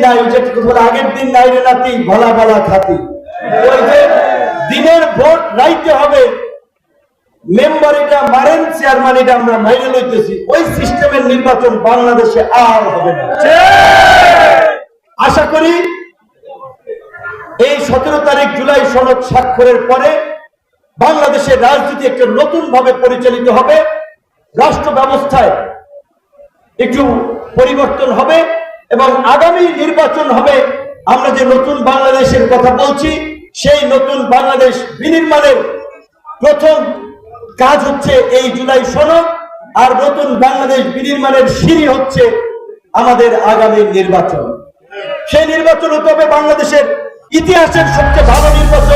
নাই, আগের দিন নাই রে নাতি ভলা ভলা খাতি। ওই যে দিনের ভোট রাইতে হবে, মেম্বার এটা মারেন, চেয়ারম্যান এটা আমরা মাইনে লইতেছি, ওই সিস্টেমের নির্বাচন বাংলাদেশে আর হবে না। আশা করি এই 17 তারিখ জুলাই সনদ স্বাক্ষরের পরে বাংলাদেশের রাজনীতি একটু নতুন ভাবে পরিচালিত হবে, রাষ্ট্র ব্যবস্থায় একটু পরিবর্তন হবে এবং আগামী নির্বাচন হবে। আমরা যে নতুন বাংলাদেশের কথা বলছি, সেই নতুন বাংলাদেশ বিনির্মাণের প্রথম কাজ হচ্ছে এই জুলাই সনদ, আর নতুন বাংলাদেশ বিনির্মাণের সিঁড়ি হচ্ছে আমাদের আগামী নির্বাচন। সেই নির্বাচন হতে হবে বাংলাদেশের ইতিহাসের সবচেয়ে ভালো নির্বাচন।